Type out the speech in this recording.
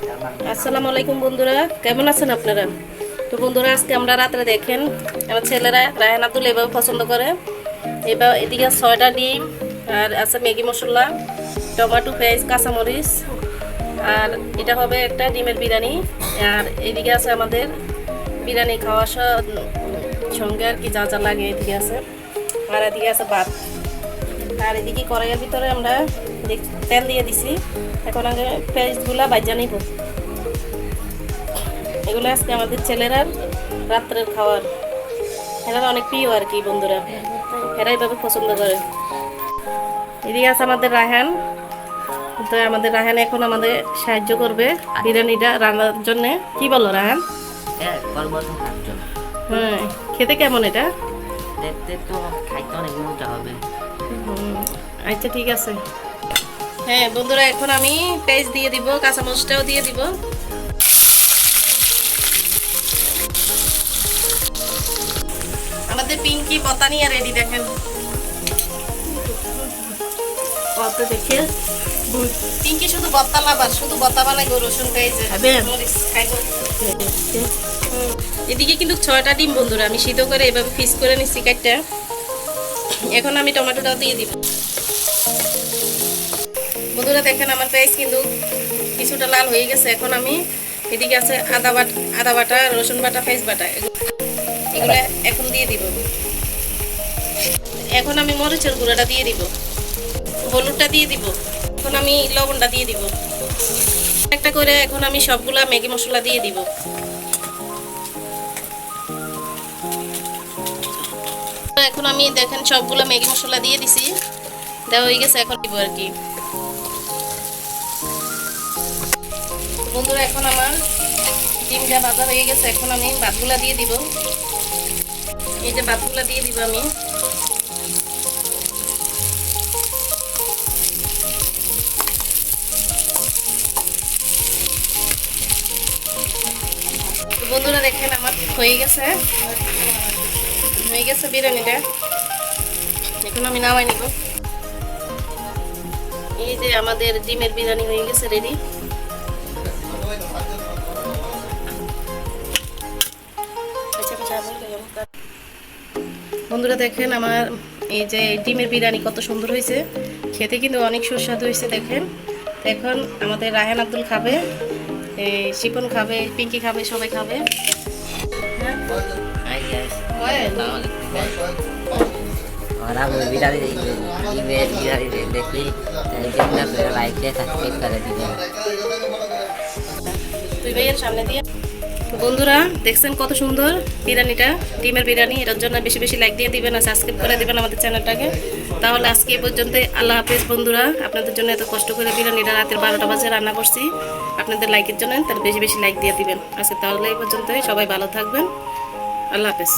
আসসালামু আলাইকুম বন্ধুরা, কেমন আছেন আপনারা? তো বন্ধুরা, আজকে আমরা রাত্রে দেখেন আমার ছেলেরা রায়হান আব্দুল এভাবে পছন্দ করে। এবার এদিকে 6টা ডিম আর আছে ম্যাগি মশলা, টমেটো, পেঁয়াজ, কাঁচামরিচ, আর এটা হবে একটা ডিমের বিরিয়ানি। আর এদিকে আছে আমাদের বিরিয়ানি খাওয়ার সঙ্গে আর কি যা যা লাগে এদিকে আছে। আর এদিকে আছে ভাত। আর এদিকে কড়াইয়ের ভিতরে আমরা তেল দিয়ে দিছি। এখন আগে পেঁয়াজগুলা ভাজা নিব। এগুলো আজকে আমাদের ছেলেরা রাত্রের খাওয়ার, এরা অনেক প্রিয় আর কি বন্ধুরা, এরা এইভাবে পছন্দ করে। এদিকে আছে আমাদের রায়হান। তো আমাদের রায়হান এখন আমাদের সাহায্য করবে বিরিয়ানিটা রান্নার জন্য। কি বলো রায়হান? হ্যাঁ, খেতে কেমন এটা? দেখতে তো খাইতে অনেক মজা হবে। আচ্ছা ঠিক আছে। হ্যাঁ বন্ধুরা, এখন আমি পেঁয়াজ দিয়ে দিব, কাঁচামরিচটাও দিয়ে দিব। আমাদের পিঙ্কি পতা নিয়ে রেডি, দেখেন কত দেখে। পিঙ্কি শুধু বত্তা লাবার, শুধু বত্তা বানাই গো, রসুন পেঁয়াজে এদিকে কিন্তু 6টা ডিম বন্ধুরা আমি সিদ্ধ করে এভাবে পিস করে নিচ্ছি কাটটা। এখন আমি টমেটোটাও দিয়ে দিব। বন্ধুরা দেখেন আমার পেঁয়াজ কিন্তু কিছুটা লাল হয়ে গেছে। এখন আমি এদিকে আছে আদা বাটা, রসুন বাটা, পেঁয়াজ বাটা, এগুলো এখন দিয়ে দিব। এখন আমি মরিচের গুঁড়োটা দিয়ে দিব, হলুদটা দিয়ে দিব, এখন আমি লবণটা দিয়ে দিব একটা করে। এখন আমি সবগুলা ম্যাগি মশলা দিয়ে দিব। এখন আমি দেখেন সবগুলা ম্যাগি মশলা দিয়ে দিছি, দেওয়া হয়ে গেছে। এখন দিব আর কি বন্ধুরা। এখন আমার ডিমটা ভাজা হয়ে গেছে। এখন আমি ভাতগুলা দিয়ে দিব। এই যে ভাতগুলা দিয়ে দিব আমি। বন্ধুরা দেখেন আমার হয়ে গেছে বিরিয়ানিটা। এখন আমি নামাই নিব। এই যে আমাদের ডিমের বিরিয়ানি হয়ে গেছে রেডি। বন্ধুরা দেখেন আমার এই যে ডিমের বিরিয়ানি কত সুন্দর হয়েছে, খেতে কিন্তু অনেক সুস্বাদু হয়েছে। দেখেন এখন আমাদের রায়হান আব্দুল খাবে, শিপন খাবে, পিঙ্কি খাবে, সবাই খাবে। তুই ভাইয়ের সামনে দিয়ে। বন্ধুরা দেখছেন কত সুন্দর বিরিয়ানিটা, ডিমের বিরিয়ানি। এটার জন্য বেশি বেশি লাইক দিয়ে দিবেন আর সাবস্ক্রাইব করে দিবেন আমাদের চ্যানেলটাকে। তাহলে আজকে এই পর্যন্ত, আল্লাহ হাফেজ বন্ধুরা। আপনাদের জন্য এত কষ্ট করে বিরিয়ানিটা রাতের 12টা বাজে রান্না করছি আপনাদের লাইকের জন্য, তাহলে বেশি বেশি লাইক দিয়ে দিবেন আজকে। তাহলে এই পর্যন্তই, সবাই ভালো থাকবেন, আল্লাহ হাফেজ।